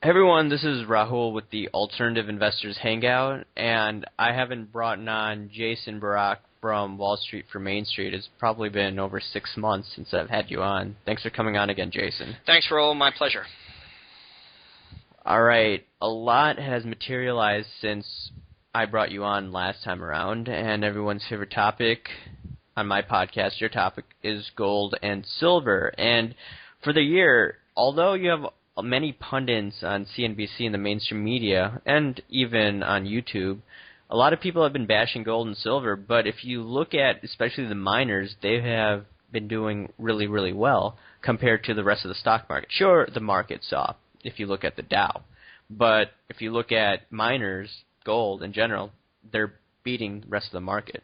Hey everyone, this is Rahul with the Alternative Investors Hangout, and I haven't brought on Jason Burack from Wall Street for Main Street. It's probably been over 6 months since I've had you on. Thanks for coming on again, Jason. Thanks, Rahul. My pleasure. All right, a lot has materialized since I brought you on last time around, and everyone's favorite topic on my podcast, your topic, is gold and silver. And for the year, although you have many pundits on CNBC and the mainstream media, and even on YouTube, a lot of people have been bashing gold and silver, but if you look at especially the miners, they have been doing really, really well compared to the rest of the stock market. Sure, the market's off if you look at the Dow, but if you look at miners, gold in general, they're beating the rest of the market.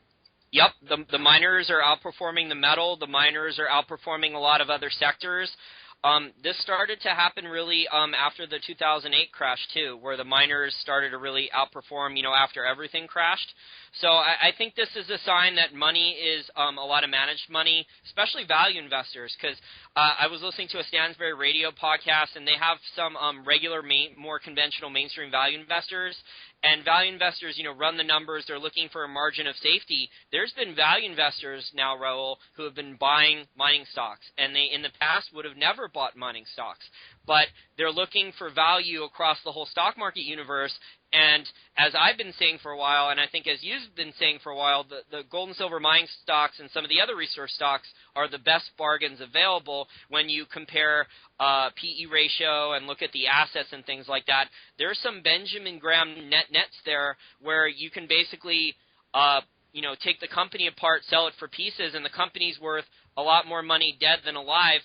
Yep, the miners are outperforming the metal. The miners are outperforming a lot of other sectors. This started to happen really after the 2008 crash too, where the miners started to really outperform, after everything crashed. So I think this is a sign that money is a lot of managed money, especially value investors, because I was listening to a Stansberry radio podcast, and they have some regular, more conventional mainstream value investors. And value investors, run the numbers. They're looking for a margin of safety. There's been value investors now, Raul, who have been buying mining stocks, and they in the past would have never bought mining stocks. But they're looking for value across the whole stock market universe. And as I've been saying for a while, and I think as you've been saying for a while, the gold and silver mining stocks and some of the other resource stocks are the best bargains available when you compare PE ratio and look at the assets and things like that. There's some Benjamin Graham nets there where you can basically take the company apart, sell it for pieces, and the company's worth a lot more money dead than alive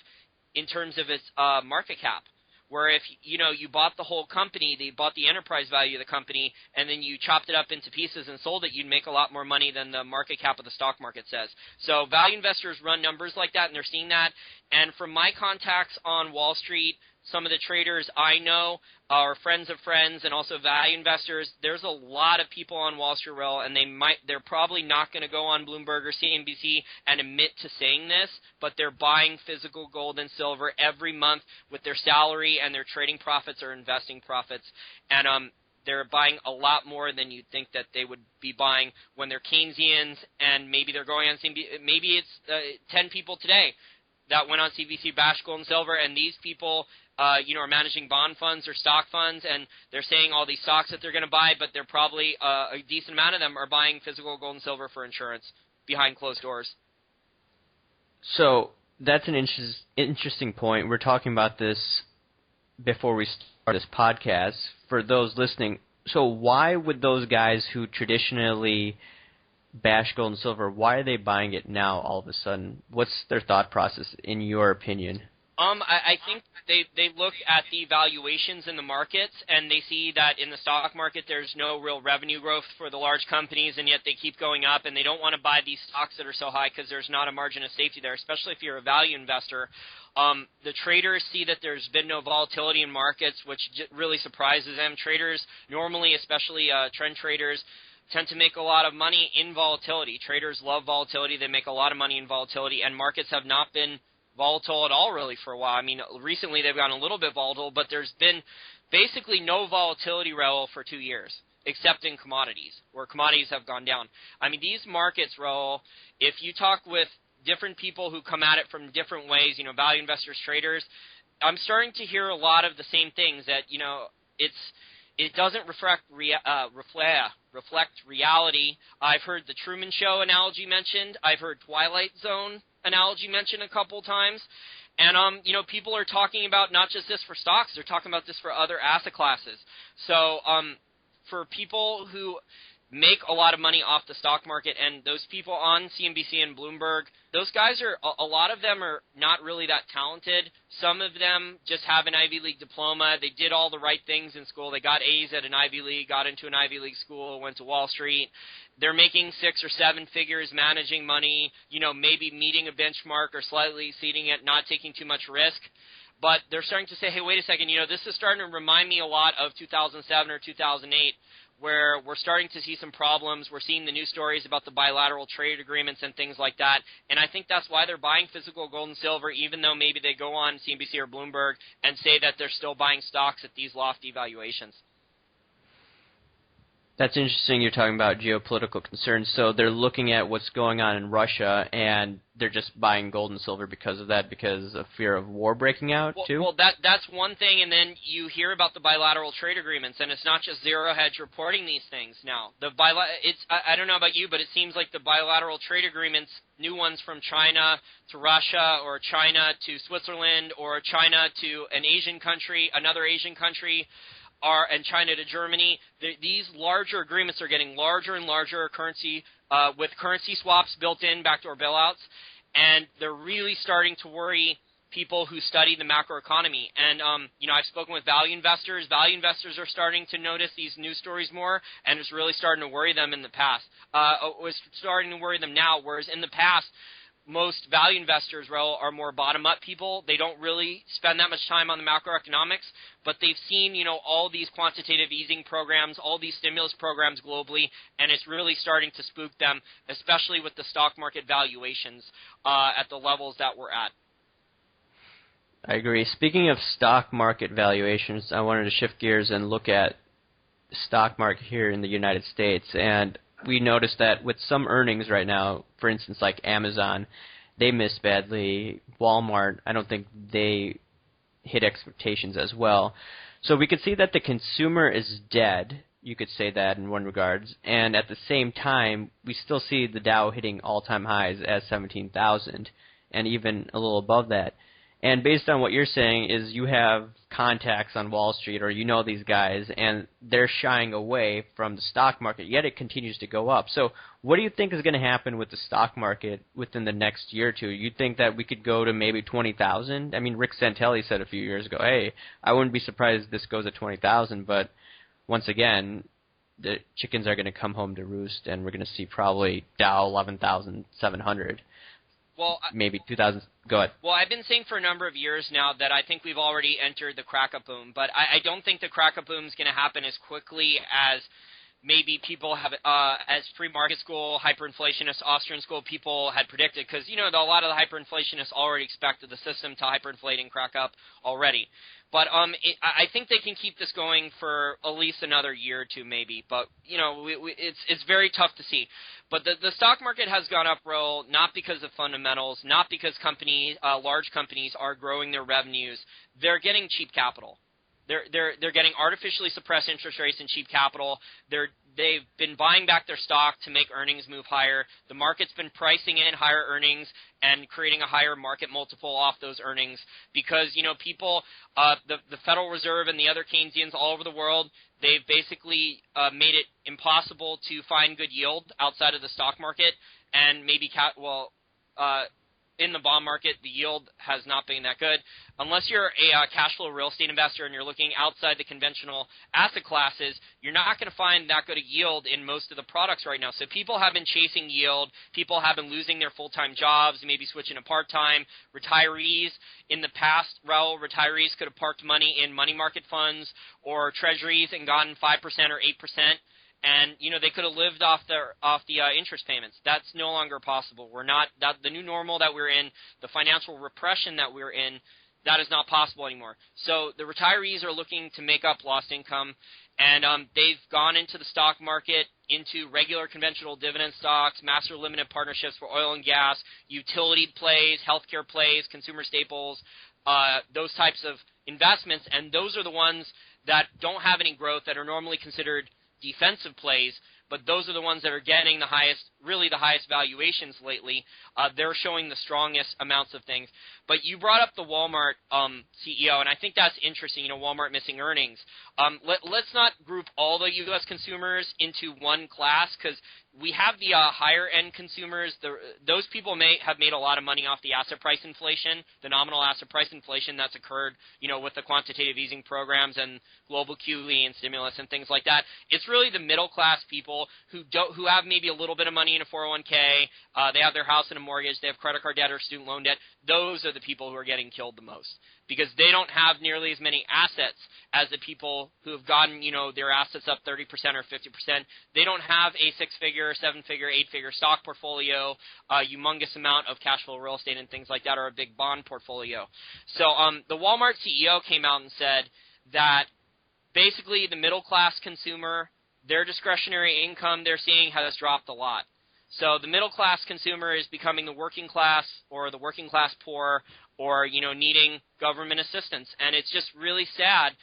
in terms of its market cap. Where if, you bought the whole company, they bought the enterprise value of the company, and then you chopped it up into pieces and sold it, you'd make a lot more money than the market cap of the stock market says. So value investors run numbers like that, and they're seeing that. And from my contacts on Wall Street, some of the traders I know are friends of friends and also value investors. There's a lot of people on Wall Street, and they're probably not going to go on Bloomberg or CNBC and admit to saying this, but they're buying physical gold and silver every month with their salary and their trading profits or investing profits. And they're buying a lot more than you'd think that they would be buying when they're Keynesians, and maybe they're going on CNBC. Maybe it's 10 people today that went on CNBC, bash gold and silver, and these people are managing bond funds or stock funds, and they're saying all these stocks that they're going to buy, but they're probably a decent amount of them are buying physical gold and silver for insurance behind closed doors. So that's an interesting point. We're talking about this before we start this podcast. For those listening, so why would those guys who traditionally bash gold and silver, why are they buying it now all of a sudden? What's their thought process, in your opinion? I think they look at the valuations in the markets, and they see that in the stock market there's no real revenue growth for the large companies, and yet they keep going up, and they don't want to buy these stocks that are so high because there's not a margin of safety there, especially if you're a value investor. The traders see that there's been no volatility in markets, which really surprises them. Traders normally, especially trend traders, tend to make a lot of money in volatility. Traders love volatility. They make a lot of money in volatility, and markets have not been volatile at all really for a while. I mean, recently they've gone a little bit volatile, but there's been basically no volatility, Raul, for 2 years, except in commodities, where commodities have gone down. I mean, these markets, Raul, if you talk with different people who come at it from different ways, value investors, traders, I'm starting to hear a lot of the same things that, it doesn't reflect reality. I've heard the Truman Show analogy mentioned. I've heard Twilight Zone analogy mentioned a couple times. And, people are talking about not just this for stocks. They're talking about this for other asset classes. So for people who make a lot of money off the stock market, and those people on CNBC and Bloomberg, those guys a lot of them are not really that talented. Some of them just have an Ivy League diploma. They did all the right things in school. They got A's at an Ivy League, got into an Ivy League school, went to Wall Street. They're making 6 or 7 figures, managing money, maybe meeting a benchmark or slightly exceeding it, not taking too much risk. But they're starting to say, hey, wait a second, this is starting to remind me a lot of 2007 or 2008, where we're starting to see some problems. We're seeing the news stories about the bilateral trade agreements and things like that. And I think that's why they're buying physical gold and silver, even though maybe they go on CNBC or Bloomberg and say that they're still buying stocks at these lofty valuations. That's interesting you're talking about geopolitical concerns. So they're looking at what's going on in Russia, and they're just buying gold and silver because of that, because of fear of war breaking out, too? Well, that's one thing, and then you hear about the bilateral trade agreements, and it's not just Zero Hedge reporting these things now. I don't know about you, but it seems like the bilateral trade agreements, new ones from China to Russia, or China to Switzerland, or China to an Asian country, another Asian country, and China to Germany, these larger agreements are getting larger and larger with currency swaps built in, backdoor bailouts, and they're really starting to worry people who study the macroeconomy. And, I've spoken with value investors. Value investors are starting to notice these news stories more, and it's really starting to worry them in the past. It's starting to worry them now, whereas in the past, most value investors, Raul, are more bottom-up people. They don't really spend that much time on the macroeconomics, but they've seen, all these quantitative easing programs, all these stimulus programs globally, and it's really starting to spook them, especially with the stock market valuations at the levels that we're at. I agree. Speaking of stock market valuations, I wanted to shift gears and look at the stock market here in the United States, and we noticed that with some earnings right now, for instance, like Amazon, they missed badly. Walmart, I don't think they hit expectations as well. So we could see that the consumer is dead. You could say that in one regards. And at the same time, we still see the Dow hitting all-time highs at 17,000 and even a little above that. And based on what you're saying is you have contacts on Wall Street, or you know these guys, and they're shying away from the stock market, yet it continues to go up. So what do you think is going to happen with the stock market within the next year or two? You think that we could go to maybe 20,000? I mean, Rick Santelli said a few years ago, hey, I wouldn't be surprised if this goes to 20,000, but once again, the chickens are going to come home to roost, and we're going to see probably Dow 11,700. Well, maybe 2000. Go ahead. Well, I've been saying for a number of years now that I think we've already entered the crack-up boom, but I don't think the crack-up boom is going to happen as quickly as maybe people have, as pre-market school, hyperinflationist Austrian school people had predicted, because, a lot of the hyperinflationists already expected the system to hyperinflate and crack up already. But I think they can keep this going for at least another year or two maybe, but, it's very tough to see. But the stock market has gone up, Raul, not because of fundamentals, not because large companies are growing their revenues. They're getting cheap capital. They're getting artificially suppressed interest rates and cheap capital. They've been buying back their stock to make earnings move higher. The market's been pricing in higher earnings and creating a higher market multiple off those earnings because, people, the Federal Reserve and the other Keynesians all over the world, they've basically made it impossible to find good yield outside of the stock market, and maybe in the bond market, the yield has not been that good. Unless you're a cash flow real estate investor and you're looking outside the conventional asset classes, you're not going to find that good a yield in most of the products right now. So people have been chasing yield. People have been losing their full-time jobs, maybe switching to part-time. Retirees, in the past, Raul, retirees could have parked money in money market funds or treasuries and gotten 5% or 8%. And they could have lived off the interest payments. That's no longer possible. The new normal that we're in, the financial repression that we're in, that is not possible anymore. So the retirees are looking to make up lost income, and they've gone into the stock market, into regular conventional dividend stocks, master limited partnerships for oil and gas, utility plays, healthcare plays, consumer staples, those types of investments, and those are the ones that don't have any growth, that are normally considered defensive plays, but those are the ones that are getting the highest valuations lately. They're showing the strongest amounts of things. But you brought up the Walmart CEO, and I think that's interesting, Walmart missing earnings. Let's not group all the U.S. consumers into one class, because we have the higher-end consumers. Those people may have made a lot of money off the asset price inflation, the nominal asset price inflation that's occurred, with the quantitative easing programs and global QE and stimulus and things like that. It's really the middle-class people who have maybe a little bit of money money in a 401k, they have their house in a mortgage, they have credit card debt or student loan debt. Those are the people who are getting killed the most because they don't have nearly as many assets as the people who have gotten, their assets up 30% or 50%. They don't have a 6-figure, 7-figure, 8-figure stock portfolio, a humongous amount of cash flow real estate and things like that, or a big bond portfolio. So the Walmart CEO came out and said that basically the middle-class consumer, their discretionary income they're seeing has dropped a lot. So the middle-class consumer is becoming the working class or the working-class poor or, needing government assistance. And it's just really sad.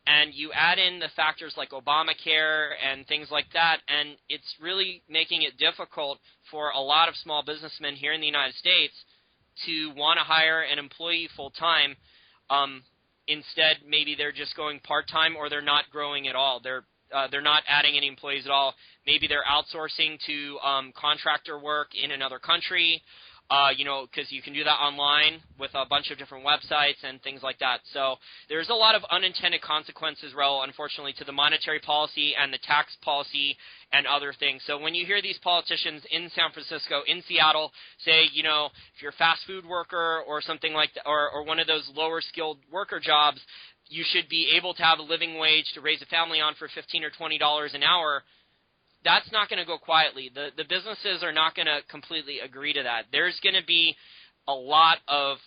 And you add in the factors like Obamacare and things like that, and it's really making it difficult for a lot of small businessmen here in the United States to want to hire an employee full-time. Instead, maybe they're just going part-time or they're not growing at all. They're not adding any employees at all. Maybe they're outsourcing to contractor work in another country, because you can do that online with a bunch of different websites and things like that. So there's a lot of unintended consequences, Raul, unfortunately, to the monetary policy and the tax policy and other things. So when you hear these politicians in San Francisco, in Seattle, say, if you're a fast food worker or something like that, or one of those lower-skilled worker jobs, you should be able to have a living wage to raise a family on for $15 or $20 an hour. That's not going to go quietly. The businesses are not going to completely agree to that. There's going to be a lot of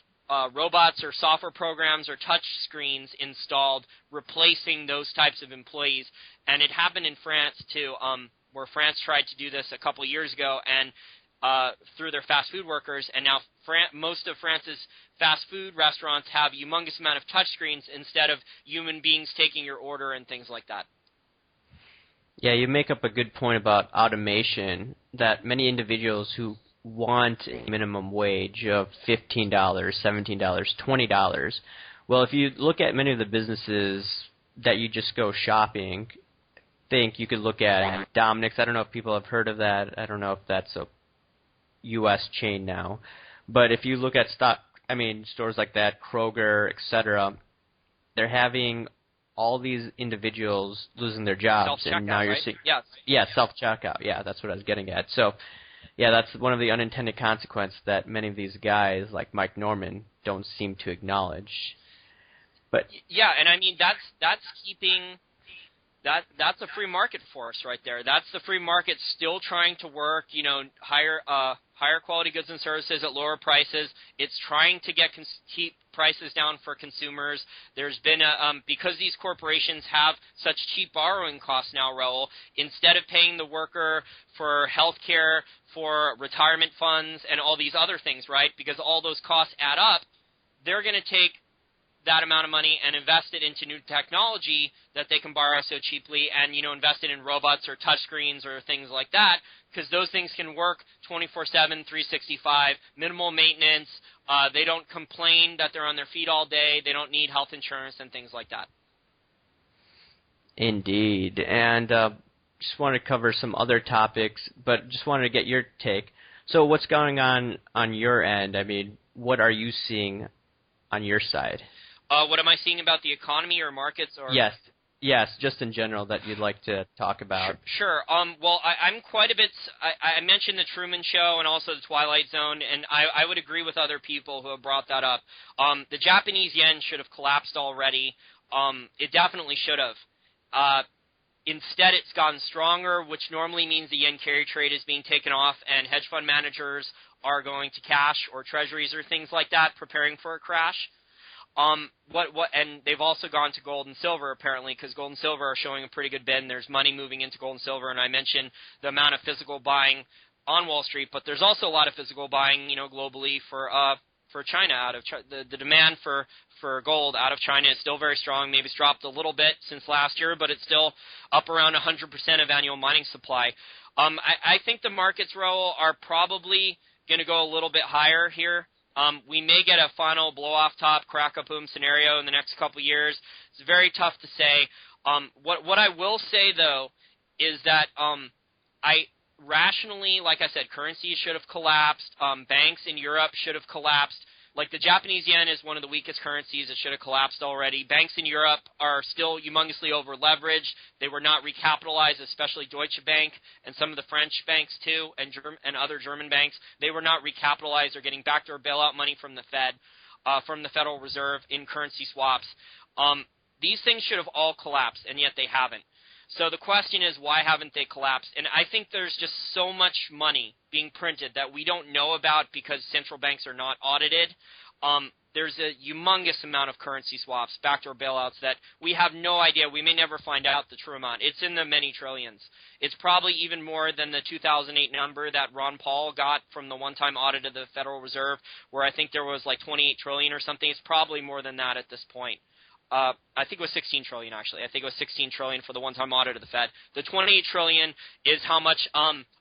robots or software programs or touch screens installed replacing those types of employees. And it happened in France, too, where France tried to do this a couple years ago and through their fast food workers. And now most of France's fast food restaurants have a humongous amount of touch screens instead of human beings taking your order and things like that. Yeah, you make up a good point about automation, that many individuals who want a minimum wage of $15, $17, $20, well, if you look at many of the businesses that you just go shopping, you could look at Dominic's. I don't know if people have heard of that. I don't know if that's a U.S. chain now. But if you look at stores like that, Kroger, etc., they're having all these individuals losing their jobs, and now you're seeing self-checkout. Yeah, that's what I was getting at. So, yeah, that's one of the unintended consequences that many of these guys, like Mike Norman, don't seem to acknowledge. But yeah, and I mean that's keeping that's a free market for us right there. That's the free market still trying to work. Higher quality goods and services at lower prices. It's trying to keep prices down for consumers. There's been because these corporations have such cheap borrowing costs now, Raul, instead of paying the worker for health care, for retirement funds, and all these other things, right, because all those costs add up, they're going to take that amount of money and invest it into new technology that they can borrow so cheaply and, invest it in robots or touchscreens or things like that, because those things can work 24/7, 365, minimal maintenance. They don't complain that they're on their feet all day. They don't need health insurance and things like that. Indeed. And just wanted to cover some other topics, but just wanted to get your take. So what's going on your end? I mean, what are you seeing on your side? What am I seeing about the economy or markets? Or Yes, just in general that you'd like to talk about. Sure. Well, I'm quite a bit – I mentioned the Truman Show and also the Twilight Zone, and I would agree with other people who have brought that up. The Japanese yen should have collapsed already. It definitely should have. Instead, it's gotten stronger, which normally means the yen carry trade is being taken off, and hedge fund managers are going to cash or treasuries or things like that, preparing for a crash. And they've also gone to gold and silver apparently, because gold and silver are showing a pretty good bend. There's money moving into gold and silver, and I mentioned the amount of physical buying on Wall Street, but there's also a lot of physical buying, globally for China. The demand for gold out of China is still very strong. Maybe it's dropped a little bit since last year, but it's still up around 100% of annual mining supply. I think the markets, Raul, are probably going to go a little bit higher here. We may get a final blow-off top, crack-a-boom scenario in the next couple of years. It's very tough to say. What I will say, though, is that rationally, like I said, currencies should have collapsed. Banks in Europe should have collapsed like the Japanese yen is one of the weakest currencies. It should have collapsed already. Banks in Europe are still humongously over-leveraged. They were not recapitalized, especially Deutsche Bank and some of the French banks too, and other German banks. They were not recapitalized or getting backdoor bailout money from the Fed, from the Federal Reserve in currency swaps. These things should have all collapsed, and yet they haven't. So the question is, why haven't they collapsed? And I think there's just so much money being printed that we don't know about because central banks are not audited. There's a humongous amount of currency swaps, backdoor bailouts, that we have no idea. We may never find out the true amount. It's in the many trillions. It's probably even more than the 2008 number that Ron Paul got from the one-time audit of the Federal Reserve, where I think there was like 28 trillion or something. It's probably more than that at this point. I think it was 16 trillion, actually. I think it was 16 trillion for the one-time audit of the Fed. The 28 trillion is how much,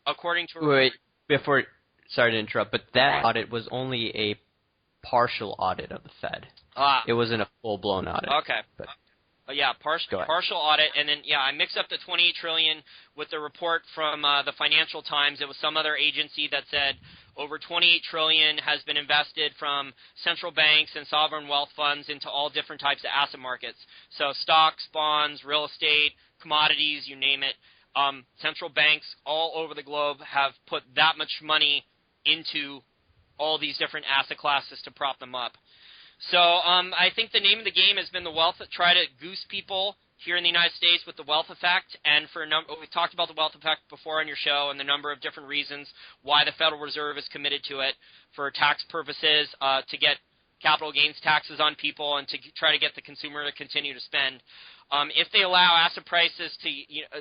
according to... Wait, sorry to interrupt, but that audit was only a partial audit of the Fed. It wasn't a full-blown audit. Okay. Yeah, partial audit, and then, I mixed up the 28 trillion with the report from the Financial Times. It was some other agency that said over 28 trillion has been invested from central banks and sovereign wealth funds into all different types of asset markets. So stocks, bonds, real estate, commodities, you name it. Central banks all over the globe have put that much money into all these different asset classes to prop them up. So I think the name of the game has been try to goose people here in the United States with the wealth effect, and we've talked about the wealth effect before on your show and the number of different reasons why the Federal Reserve is committed to it for tax purposes, to get capital gains taxes on people and to try to get the consumer to continue to spend. If they allow asset prices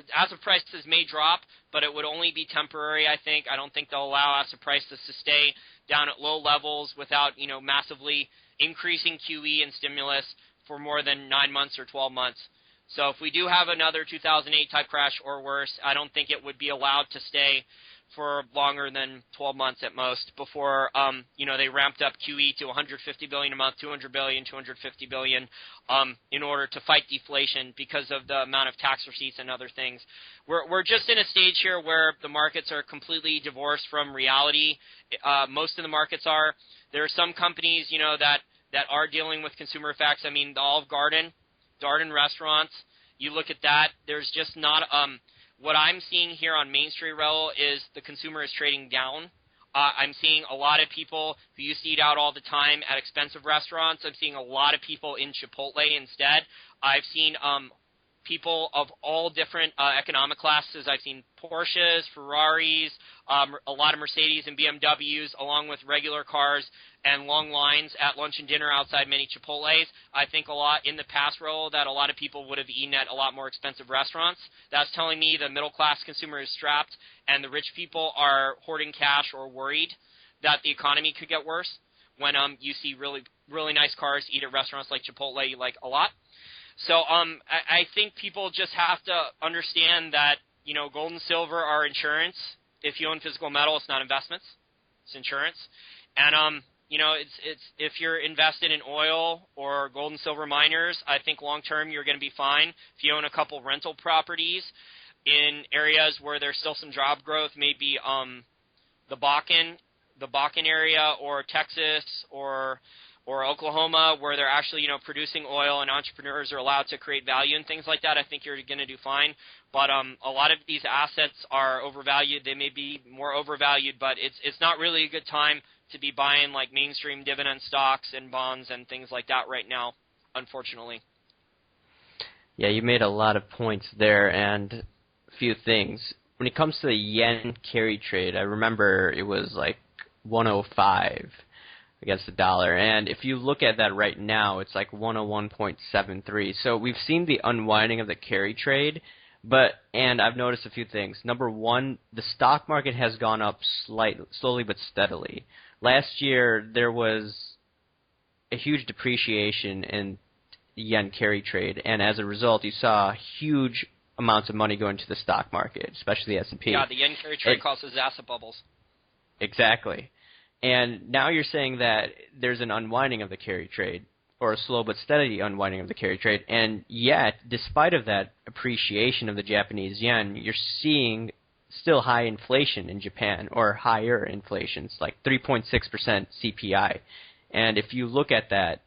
asset prices may drop, but it would only be temporary, I think. I don't think they'll allow asset prices to stay down at low levels without, massively increasing QE and stimulus for more than 9 months or 12 months. So if we do have another 2008 type crash or worse, I don't think it would be allowed to stay for longer than 12 months at most before, they ramped up QE to 150 billion a month, 200 billion, 250 billion, in order to fight deflation because of the amount of tax receipts and other things. We're just in a stage here where the markets are completely divorced from reality. Most of the markets are. There are some companies, that are dealing with consumer effects. I mean, the Olive Garden, Darden restaurants, you look at that, there's just not what I'm seeing here on Main Street, Raul, is the consumer is trading down. I'm seeing a lot of people who used to eat out all the time at expensive restaurants. I'm seeing a lot of people in Chipotle instead. I've seen people of all different economic classes. I've seen Porsches, Ferraris, a lot of Mercedes and BMWs, along with regular cars, and long lines at lunch and dinner outside many Chipotles. I think a lot in the past, Raul, that a lot of people would have eaten at a lot more expensive restaurants. That's telling me the middle-class consumer is strapped and the rich people are hoarding cash or worried that the economy could get worse when you see really, really nice cars eat at restaurants like Chipotle you like a lot. So I think people just have to understand that, gold and silver are insurance. If you own physical metal, it's not investments. It's insurance. And, it's if you're invested in oil or gold and silver miners, I think long-term you're going to be fine. If you own a couple rental properties in areas where there's still some job growth, maybe the Bakken area or Texas or Oklahoma, where they're actually, producing oil and entrepreneurs are allowed to create value and things like that, I think you're going to do fine. But a lot of these assets are overvalued. They may be more overvalued, but it's not really a good time to be buying like mainstream dividend stocks and bonds and things like that right now, unfortunately. Yeah, you made a lot of points there, and a few things. When it comes to the yen carry trade, I remember it was like 105 against the dollar, and if you look at that right now, it's like 101.73. So we've seen the unwinding of the carry trade, and I've noticed a few things. Number one, the stock market has gone up slowly but steadily. Last year, there was a huge depreciation in the yen carry trade, and as a result, you saw huge amounts of money go into the stock market, especially the S&P. Yeah, the yen carry trade causes asset bubbles. Exactly. And now you're saying that there's an unwinding of the carry trade, or a slow but steady unwinding of the carry trade, and yet, despite of that appreciation of the Japanese yen, you're seeing still high inflation in Japan, or higher inflation. It's like 3.6% CPI And if you look at that,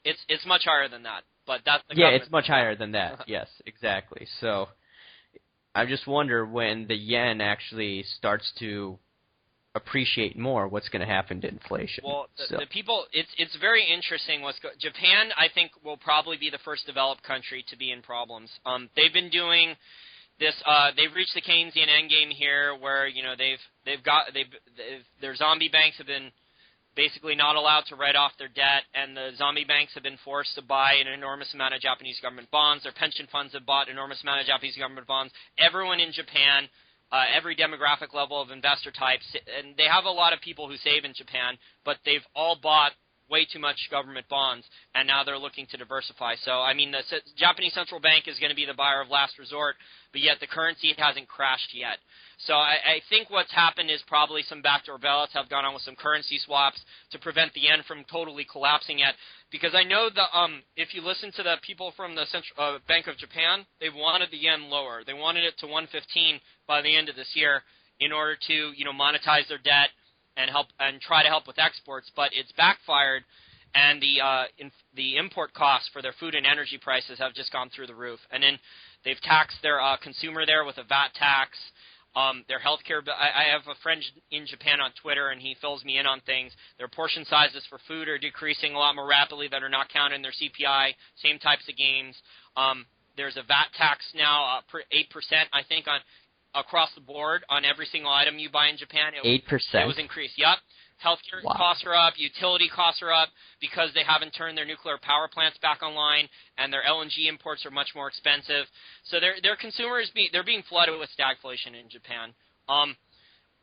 it's much higher than that. But that's the it's much higher than that. Yes, exactly. So I just wonder when the yen actually starts to appreciate more, what's going to happen to inflation. Well, the people, it's very interesting. Japan, I think, will probably be the first developed country to be in problems. They've been doing this. They've reached the Keynesian endgame here, where their zombie banks have been basically not allowed to write off their debt, and the zombie banks have been forced to buy an enormous amount of Japanese government bonds. Their pension funds have bought an enormous amount of Japanese government bonds. Everyone in Japan, every demographic level of investor types, and they have a lot of people who save in Japan, but they've all bought way too much government bonds, and now they're looking to diversify. So, I mean, the Japanese central bank is going to be the buyer of last resort, but yet the currency hasn't crashed yet. So I think what's happened is probably some backdoor ballots have gone on with some currency swaps to prevent the yen from totally collapsing yet. Because I know if you listen to the people from the Central Bank of Japan, they wanted the yen lower. They wanted it to 115 by the end of this year in order to monetize their debt and try to help with exports. But it's backfired, and the import costs for their food and energy prices have just gone through the roof. And then they've taxed their consumer there with a VAT tax. Their healthcare. I have a friend in Japan on Twitter, and he fills me in on things. Their portion sizes for food are decreasing a lot more rapidly that are not counted in their CPI. Same types of games. There's a VAT tax now, 8%, I think, across the board on every single item you buy in Japan. 8%. It was increased. Yep. Healthcare costs are up, utility costs are up because they haven't turned their nuclear power plants back online, and their LNG imports are much more expensive. So their consumers they're being flooded with stagflation in Japan.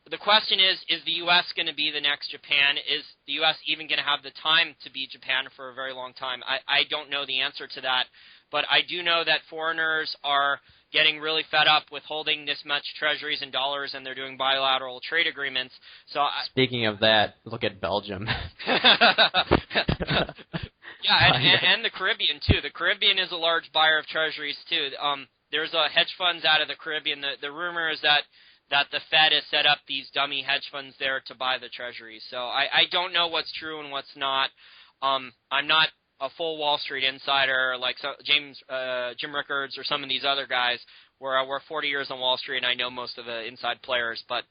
The question is the U.S. going to be the next Japan? Is the U.S. even going to have the time to be Japan for a very long time? I don't know the answer to that, but I do know that foreigners are getting really fed up with holding this much treasuries and dollars, and they're doing bilateral trade agreements. So Speaking of that, look at Belgium. and the Caribbean, too. The Caribbean is a large buyer of treasuries, too. There's hedge funds out of the Caribbean. The rumor is that the Fed has set up these dummy hedge funds there to buy the treasuries. So I don't know what's true and what's not. I'm not a full Wall Street insider like Jim Rickards or some of these other guys, where I worked 40 years on Wall Street and I know most of the inside players. But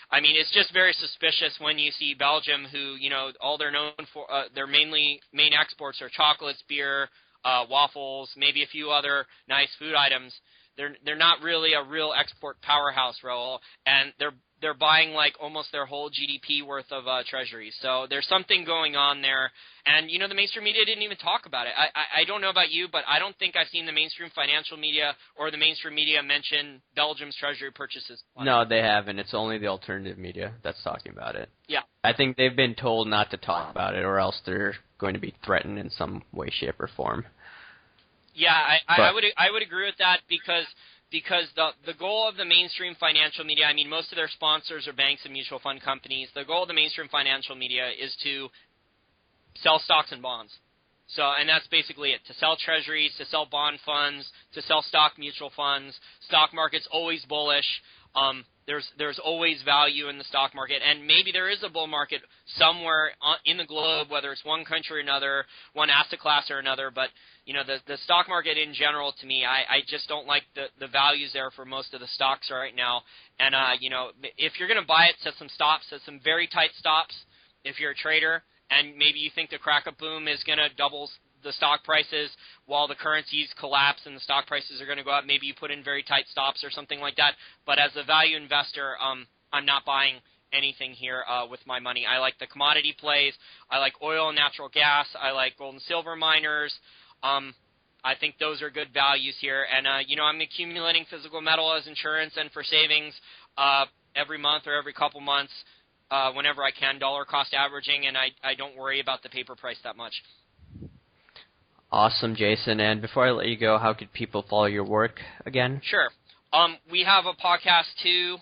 I mean, it's just very suspicious when you see Belgium, who all they're known for, their main exports are chocolates, beer, waffles, maybe a few other nice food items. They're not really a real export powerhouse, Raul, and they're buying like almost their whole GDP worth of treasuries. So there's something going on there. And, the mainstream media didn't even talk about it. I don't know about you, but I don't think I've seen the mainstream financial media or the mainstream media mention Belgium's treasury purchases. No, they haven't. It's only the alternative media that's talking about it. Yeah. I think they've been told not to talk about it, or else they're going to be threatened in some way, shape, or form. Yeah, I would agree with that because the goal of the mainstream financial media, I mean, most of their sponsors are banks and mutual fund companies. The goal of the mainstream financial media is to sell stocks and bonds. So, and that's basically it, to sell treasuries, to sell bond funds, to sell stock mutual funds. Stock market's always bullish. There's always value in the stock market, and maybe there is a bull market somewhere in the globe, whether it's one country or another, one asset class or another, but the stock market in general, to me, I just don't like the values there for most of the stocks right now. And, if you're going to buy it, set some stops, set some very tight stops if you're a trader, and maybe you think the crack-up boom is going to double the stock prices while the currencies collapse and the stock prices are going to go up. Maybe you put in very tight stops or something like that. But as a value investor, I'm not buying anything here with my money. I like the commodity plays. I like oil and natural gas. I like gold and silver miners. I think those are good values here. And, I'm accumulating physical metal as insurance and for savings every month or every couple months whenever I can, dollar cost averaging, and I don't worry about the paper price that much. Awesome, Jason. And before I let you go, how could people follow your work again? Sure. We have a podcast, too.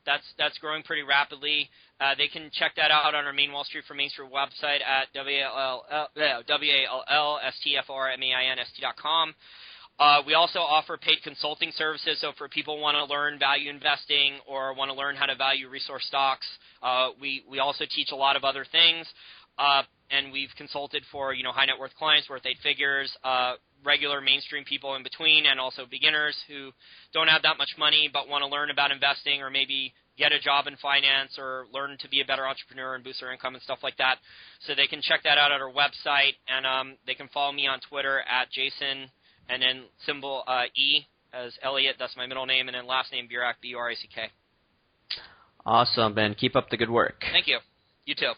That's growing pretty rapidly. They can check that out on our main Wall Street for Main Street website at WALLSTFRMAINST.com. We also offer paid consulting services, so for people who want to learn value investing or want to learn how to value resource stocks, we also teach a lot of other things. And we've consulted for, high net worth clients worth 8 figures, regular mainstream people in between, and also beginners who don't have that much money but want to learn about investing or maybe get a job in finance or learn to be a better entrepreneur and boost their income and stuff like that. So they can check that out at our website, and they can follow me on Twitter at Jason, and then symbol E as Elliot, that's my middle name, and then last name Burack, Burack. Awesome, and keep up the good work. Thank you. You too.